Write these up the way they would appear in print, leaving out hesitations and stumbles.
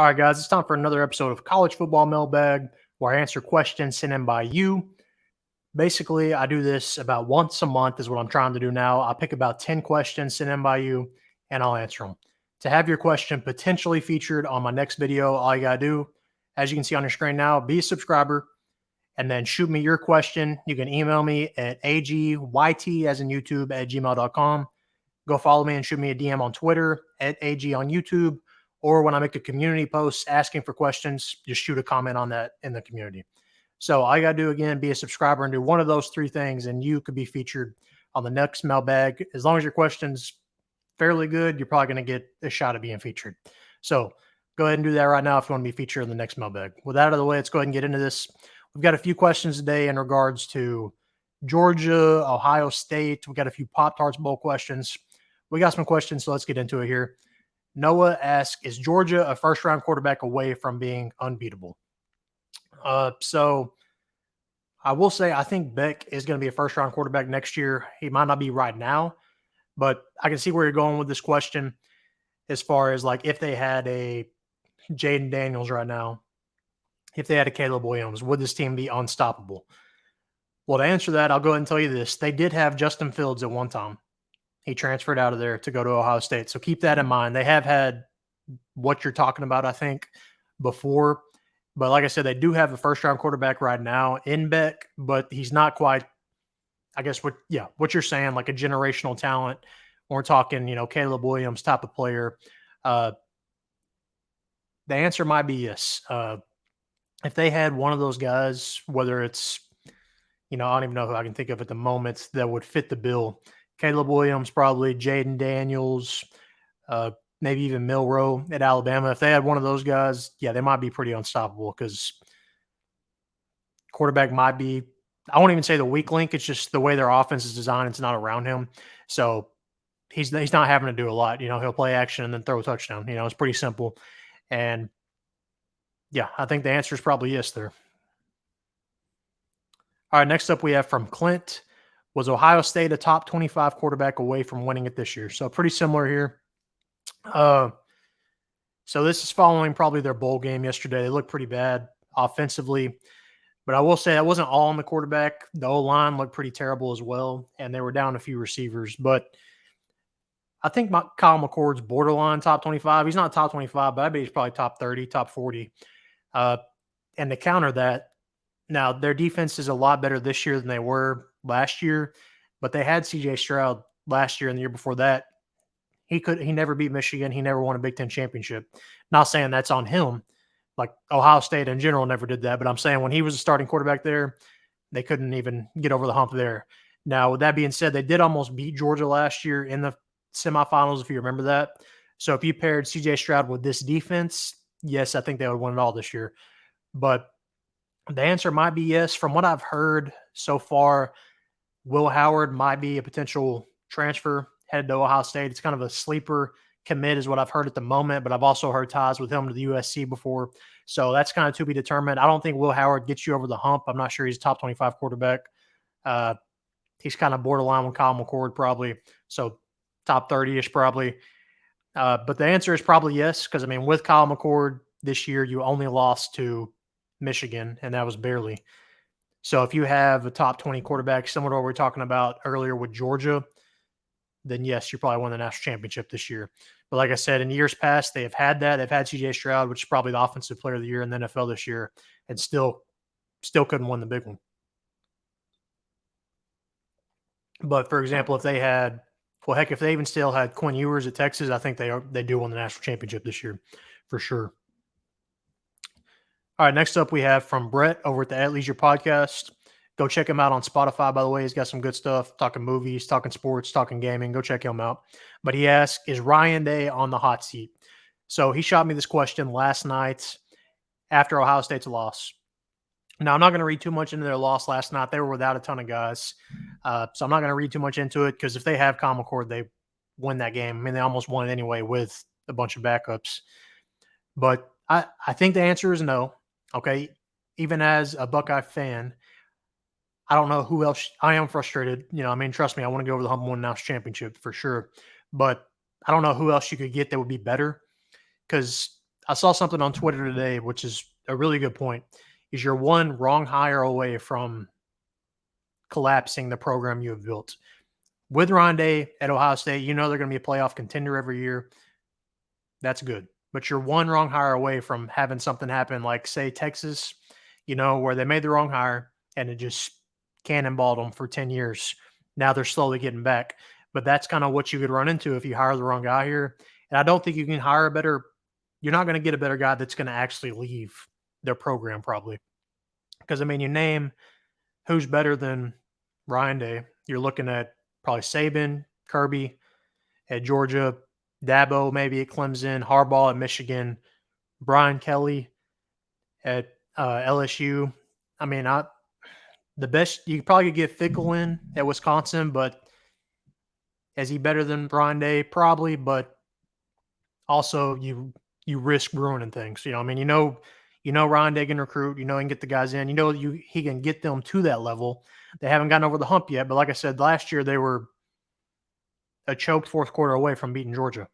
All right, guys, it's time for another episode of College Football Mailbag, where I answer questions sent in by you. Basically, I do this about once a month, is what I'm trying to do now. I'll pick about 10 questions sent in by you, and I'll answer them. To have your question potentially featured on my next video, all you got to do, as you can see on your screen now, be a subscriber and then shoot me your question. You can email me at agyt, as in YouTube, at gmail.com. Go follow me and shoot me a DM on Twitter at AG on YouTube. Or when I make a community post asking for questions, just shoot a comment on that in the community. So all you got to do, again, be a subscriber and do one of those three things, and you could be featured on the next mailbag. As long as your question's fairly good, you're probably going to get a shot at being featured. So go ahead and do that right now if you want to be featured in the next mailbag. With that out of the way, let's go ahead and get into this. We've got a few questions today in regards to Georgia, Ohio State. We've got a few Pop-Tarts Bowl questions. We got some questions, so let's get into it here. Noah asks, is Georgia a first-round quarterback away from being unbeatable? So I will say I think Beck is going to be a first-round quarterback next year. He might not be right now, but I can see where you're going with this question as far as like if they had a Jaden Daniels right now, if they had a Caleb Williams, would this team be unstoppable? Well, to answer that, I'll go ahead and tell you this. They did have Justin Fields at one time. He transferred out of there to go to Ohio State. So keep that in mind. They have had what you're talking about, I think, before. But like I said, they do have a first-round quarterback right now in Beck, but he's not quite, I guess, what you're saying, like a generational talent. We're talking, Caleb Williams type of player. The answer might be yes. If they had one of those guys, whether it's, I don't even know who I can think of at the moment that would fit the bill. Caleb Williams, probably Jaden Daniels, maybe even Milroe at Alabama. If they had one of those guys, they might be pretty unstoppable because quarterback might be, I won't even say the weak link. It's just the way their offense is designed. It's not around him. So he's not having to do a lot. He'll play action and then throw a touchdown. It's pretty simple. And I think the answer is probably yes there. All right, next up we have from Clint. Was Ohio State a top 25 quarterback away from winning it this year? So pretty similar here. So this is following probably their bowl game yesterday. They looked pretty bad offensively. But I will say that wasn't all on the quarterback. The O-line looked pretty terrible as well, and they were down a few receivers. But I think Kyle McCord's borderline top 25. He's not top 25, but I bet he's probably top 30, top 40. And to counter that, now their defense is a lot better this year than they were last year, but they had C.J. Stroud last year and the year before that. He never beat Michigan. He never won a Big Ten championship. Not saying that's on him. Like Ohio State in general never did that, but I'm saying when he was a starting quarterback there, they couldn't even get over the hump there. Now, with that being said, they did almost beat Georgia last year in the semifinals, if you remember that. So if you paired C.J. Stroud with this defense, yes, I think they would win it all this year. But the answer might be yes. From what I've heard so far, Will Howard might be a potential transfer headed to Ohio State. It's kind of a sleeper commit is what I've heard at the moment, but I've also heard ties with him to the USC before. So that's kind of to be determined. I don't think Will Howard gets you over the hump. I'm not sure he's a top 25 quarterback. He's kind of borderline with Kyle McCord probably. So top 30-ish probably. But the answer is probably yes, because, with Kyle McCord this year, you only lost to Michigan, and that was barely. So if you have a top 20 quarterback, similar to what we were talking about earlier with Georgia, then yes, you probably won the national championship this year. But like I said, in years past, they have had that. They've had C.J. Stroud, which is probably the offensive player of the year in the NFL this year, and still couldn't win the big one. But for example, if they had, if they even still had Quinn Ewers at Texas, I think they do win the national championship this year for sure. All right, next up we have from Brett over at the At Leisure Podcast. Go check him out on Spotify, by the way. He's got some good stuff, talking movies, talking sports, talking gaming. Go check him out. But he asked, is Ryan Day on the hot seat? So he shot me this question last night after Ohio State's loss. Now, I'm not going to read too much into their loss last night. They were without a ton of guys. So I'm not going to read too much into it because if they have Kyle McCord, they win that game. They almost won it anyway with a bunch of backups. But I think the answer is no. Okay, even as a Buckeye fan, I don't know who else. I am frustrated. Trust me, I want to go over the hump and win the national championship for sure. But I don't know who else you could get that would be better because I saw something on Twitter today, which is a really good point. Is you're one wrong hire away from collapsing the program you have built. With Rondé at Ohio State, you know they're going to be a playoff contender every year. That's good. But you're one wrong hire away from having something happen like, say, Texas, where they made the wrong hire and it just cannonballed them for 10 years. Now they're slowly getting back. But that's kind of what you could run into if you hire the wrong guy here. And I don't think you can hire you're not going to get a better guy that's going to actually leave their program probably. Because, you name who's better than Ryan Day. You're looking at probably Saban, Kirby at Georgia, Dabo maybe at Clemson, Harbaugh at Michigan, Brian Kelly at LSU. The best you probably could get Fickle in at Wisconsin, but is he better than Brian Day? Probably, but also you risk ruining things. Ryan Day can recruit. He can get the guys in. He can get them to that level. They haven't gotten over the hump yet, but like I said, last year they were a choked fourth quarter away from beating Georgia.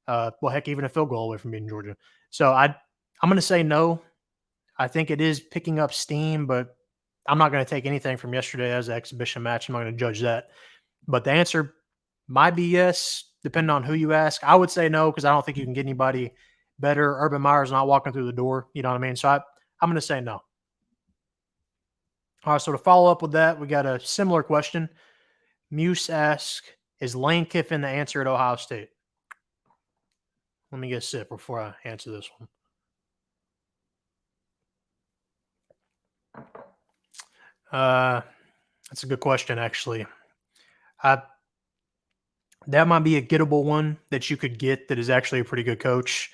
Heck, even a field goal away from beating Georgia. So I'm going to say no. I think it is picking up steam, but I'm not going to take anything from yesterday as an exhibition match. I'm not going to judge that. But the answer might be yes, depending on who you ask. I would say no because I don't think you can get anybody better. Urban Meyer's not walking through the door. You know what I mean? So I'm going to say no. All right, so to follow up with that, we got a similar question. Muse asks, is Lane Kiffin the answer at Ohio State? Let me get a sip before I answer this one. That's a good question, actually. That might be a gettable one that you could get that is actually a pretty good coach.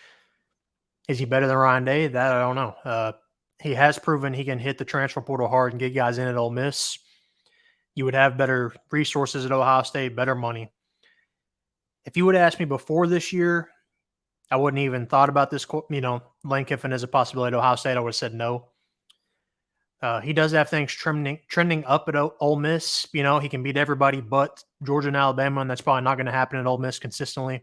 Is he better than Ryan Day? That I don't know. He has proven he can hit the transfer portal hard and get guys in at Ole Miss. You would have better resources at Ohio State, better money. If you would have asked me before this year, I wouldn't even thought about this, Lane Kiffin as a possibility at Ohio State. I would have said no. He does have things trending up at Ole Miss. He can beat everybody but Georgia and Alabama, and that's probably not going to happen at Ole Miss consistently.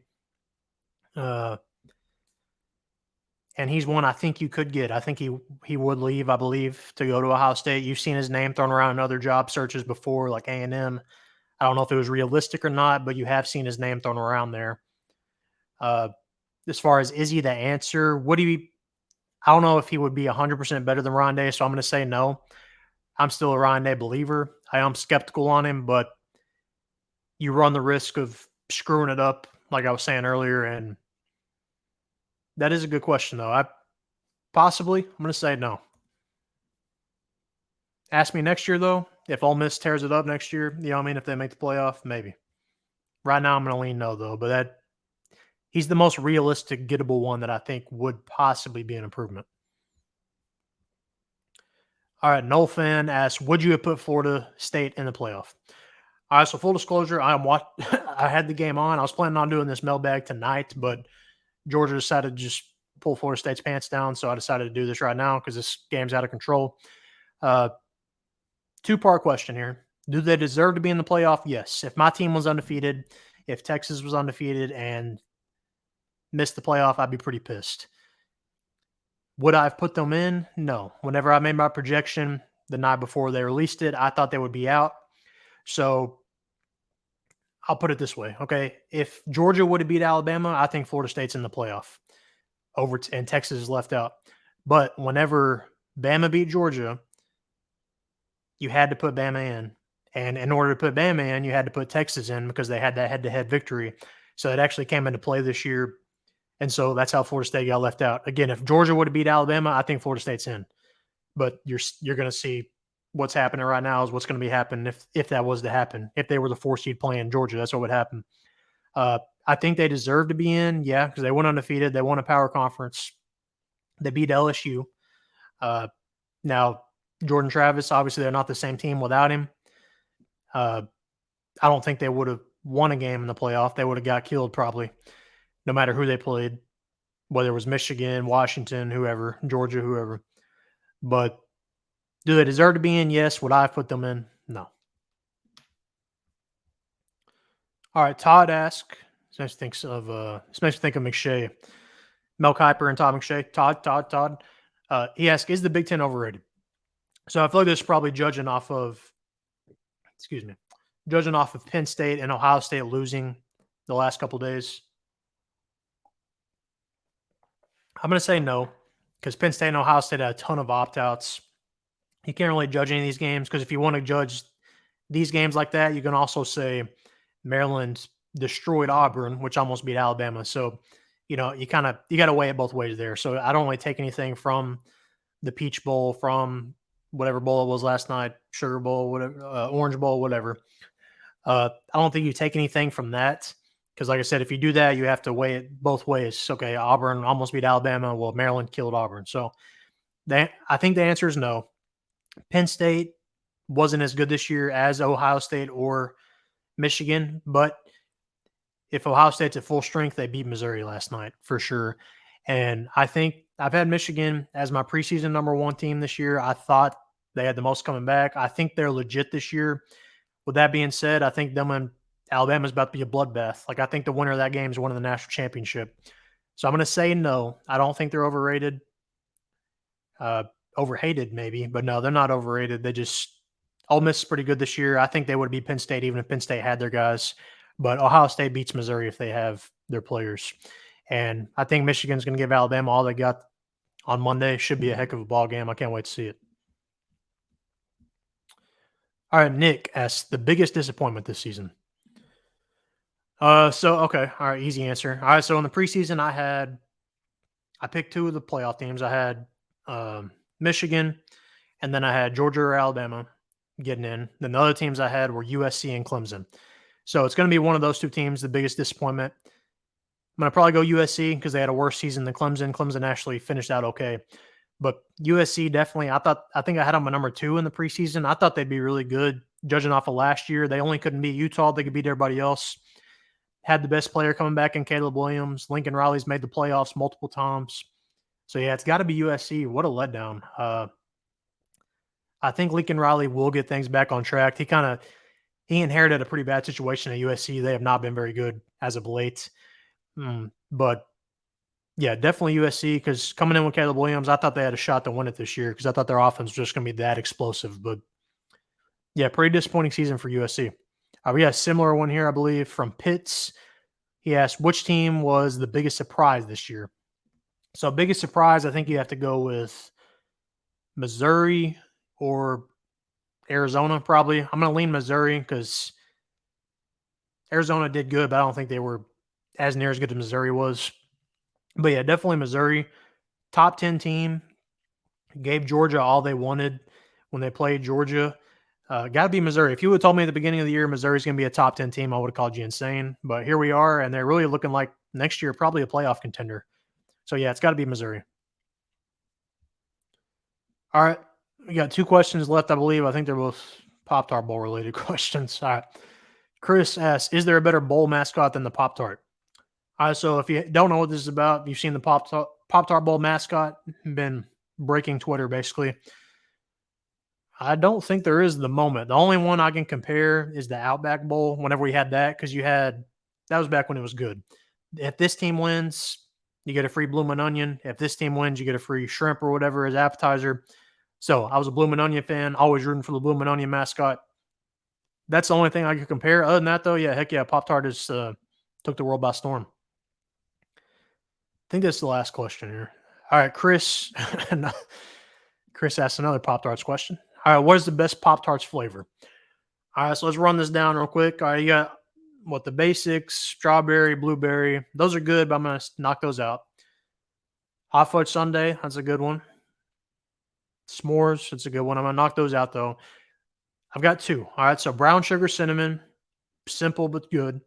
And he's one I think you could get. I think he would leave, I believe, to go to Ohio State. You've seen his name thrown around in other job searches before, like A&M. I don't know if it was realistic or not, but you have seen his name thrown around there. As far as is he the answer, I don't know if he would be 100% better than Ryan Day, so I'm going to say no. I'm still a Ryan Day believer. I am skeptical on him, but you run the risk of screwing it up, like I was saying earlier, and that is a good question, though. I'm going to say no. Ask me next year, though, if Ole Miss tears it up next year, if they make the playoff, maybe. Right now, I'm going to lean no, though, but he's the most realistic, gettable one that I think would possibly be an improvement. All right, Noel Fan asks, would you have put Florida State in the playoff? All right, so full disclosure, I had the game on. I was planning on doing this mailbag tonight, but Georgia decided to just pull Florida State's pants down, so I decided to do this right now because this game's out of control. Two-part question here. Do they deserve to be in the playoff? Yes. If my team was undefeated, if Texas was undefeated and missed the playoff, I'd be pretty pissed. Would I have put them in? No. Whenever I made my projection the night before they released it, I thought they would be out. So I'll put it this way, okay? If Georgia would have beat Alabama, I think Florida State's in the playoff and Texas is left out. But whenever Bama beat Georgia, you had to put Bama in. And in order to put Bama in, you had to put Texas in because they had that head-to-head victory. So it actually came into play this year. And so that's how Florida State got left out. Again, if Georgia would have beat Alabama, I think Florida State's in. But you're going to see what's happening right now is what's going to be happening if that was to happen. If they were the 4 seed playing Georgia, that's what would happen. I think they deserve to be in, yeah, because they went undefeated. They won a power conference. They beat LSU. Now, Jordan Travis, obviously they're not the same team without him. I don't think they would have won a game in the playoff. They would have got killed probably, no matter who they played, whether it was Michigan, Washington, whoever, Georgia, whoever. But do they deserve to be in? Yes. Would I have put them in? No. All right, Todd asks, this makes me think of McShay. Mel Kiper and Todd McShay. Todd. He asked, is the Big Ten overrated? So I feel like this is probably judging off of Penn State and Ohio State losing the last couple days. I'm going to say no, because Penn State and Ohio State had a ton of opt-outs. You can't really judge any of these games, because if you want to judge these games like that, you can also say Maryland destroyed Auburn, which almost beat Alabama. So, you got to weigh it both ways there. So I don't really take anything from the Peach Bowl, from whatever bowl it was last night, Sugar Bowl, whatever, Orange Bowl, whatever. I don't think you take anything from that, because, like I said, if you do that, you have to weigh it both ways. Okay, Auburn almost beat Alabama. Well, Maryland killed Auburn. So I think the answer is no. Penn State wasn't as good this year as Ohio State or Michigan, but if Ohio State's at full strength, they beat Missouri last night for sure. And I think I've had Michigan as my preseason number one team this year. I thought they had the most coming back. I think they're legit this year. With that being said, I think them and Alabama's about to be a bloodbath. Like, I think the winner of that game is winning the national championship. So I'm going to say no. I don't think they're overrated. Overhated maybe, but no, they're not overrated. Ole Miss is pretty good this year. I think they would beat Penn State even if Penn State had their guys. But Ohio State beats Missouri if they have their players. And I think Michigan's going to give Alabama all they got on Monday. Should be a heck of a ball game. I can't wait to see it. All right, Nick asks, the biggest disappointment this season. Okay. All right, easy answer. All right, so in the preseason, I picked two of the playoff teams. I had Michigan, and then I had Georgia or Alabama getting in. Then the other teams I had were USC and Clemson. So it's going to be one of those two teams, the biggest disappointment. I'm going to probably go USC because they had a worse season than Clemson. Clemson actually finished out okay. But USC definitely, I think I had them at number 2 in the preseason. I thought they'd be really good. Judging off of last year, they only couldn't beat Utah. They could beat everybody else. Had the best player coming back in Caleb Williams. Lincoln Riley's made the playoffs multiple times. So, yeah, it's got to be USC. What a letdown. I think Lincoln Riley will get things back on track. He inherited a pretty bad situation at USC. They have not been very good as of late. But, yeah, definitely USC, because coming in with Caleb Williams, I thought they had a shot to win it this year because I thought their offense was just going to be that explosive. But, yeah, pretty disappointing season for USC. We got a similar one here, I believe, from Pitts. He asked, which team was the biggest surprise this year? So, biggest surprise, I think you have to go with Missouri or Arizona, probably. I'm going to lean Missouri because Arizona did good, but I don't think they were as near as good as Missouri was. But, yeah, definitely Missouri. Top 10 team. Gave Georgia all they wanted when they played Georgia. Got to be Missouri. If you would have told me at the beginning of the year Missouri's going to be a top 10 team, I would have called you insane. But here we are, and they're really looking like next year probably a playoff contender. So, yeah, it's got to be Missouri. All right. We got 2 questions left, I believe. I think they're both Pop Tart Bowl related questions. All right. Chris asks, is there a better bowl mascot than the Pop Tart? All right. So, if you don't know what this is about, you've seen the Pop Tart Bowl mascot, been breaking Twitter basically. I don't think there is the moment. The only one I can compare is the Outback Bowl whenever we had that, because that was back when it was good. If this team wins, you get a free bloomin' onion. If this team wins, you get a free shrimp or whatever as appetizer. So I was a bloomin' onion fan, always rooting for the bloomin' onion mascot. That's the only thing I could compare. Other than that, though, yeah, heck yeah, Pop Tart has took the world by storm. I think that's the last question here. All right, Chris. Chris asked another Pop Tarts question. All right, what is the best Pop Tarts flavor? All right, so let's run this down real quick. All right, you got the basics, strawberry, blueberry. Those are good, but I'm going to knock those out. Hot fudge sundae, that's a good one. S'mores, that's a good one. I'm going to knock those out, though. I've got 2. All right, so brown sugar cinnamon, simple but good.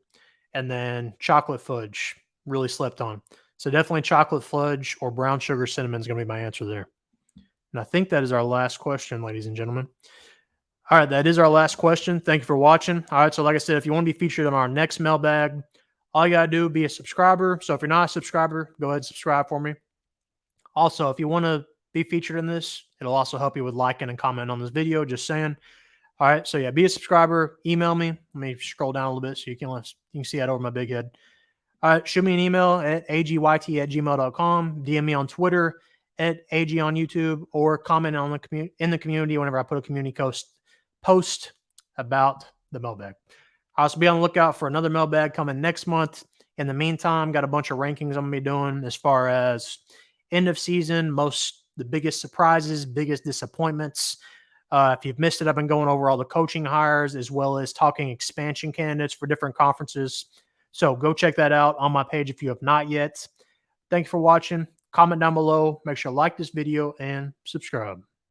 And then chocolate fudge, really slept on. So definitely chocolate fudge or brown sugar cinnamon is going to be my answer there. And I think that is our last question, ladies and gentlemen. All right, that is our last question. Thank you for watching. All right, so like I said, if you want to be featured on our next mailbag, all you got to do is be a subscriber. So if you're not a subscriber, go ahead and subscribe for me. Also, if you want to be featured in this, it'll also help you with liking and commenting on this video, just saying. All right, so yeah, be a subscriber. Email me. Let me scroll down a little bit so you can see that over my big head. Shoot me an email at agyt@gmail.com. DM me on Twitter at ag on YouTube, or comment on in the community whenever I put a community post about the mailbag. I'll also be on the lookout for another mailbag coming next month. In the meantime, got a bunch of rankings I'm going to be doing as far as end of season, the biggest surprises, biggest disappointments. If you've missed it, I've been going over all the coaching hires as well as talking expansion candidates for different conferences. So go check that out on my page if you have not yet. Thank you for watching. Comment down below. Make sure to like this video and subscribe.